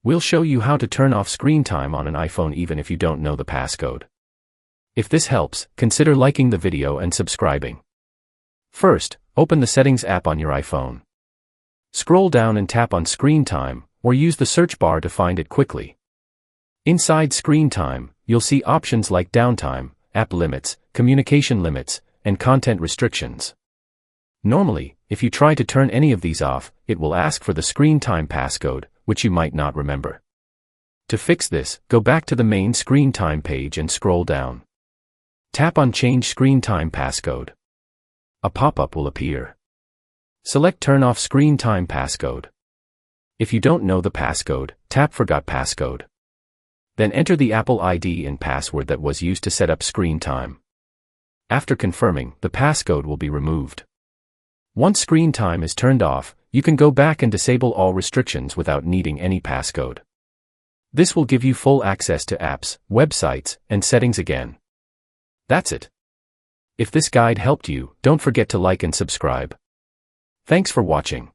We'll show you how to turn off screen time on an iPhone even if you don't know the passcode. If this helps, consider liking the video and subscribing. First, open the Settings app on your iPhone. Scroll down and tap on Screen Time, or use the search bar to find it quickly. Inside Screen Time, you'll see options like Downtime, App Limits, Communication Limits, and Content Restrictions. Normally, if you try to turn any of these off, it will ask for the Screen Time passcode, which you might not remember. To fix this, go back to the main Screen Time page and scroll down. Tap on Change Screen Time Passcode. A pop-up will appear. Select Turn Off Screen Time Passcode. If you don't know the passcode, tap Forgot Passcode. Then enter the Apple ID and password that was used to set up screen time. After confirming, the passcode will be removed. Once screen time is turned off, you can go back and disable all restrictions without needing any passcode. This will give you full access to apps, websites, and settings again. That's it. If this guide helped you, don't forget to like and subscribe. Thanks for watching.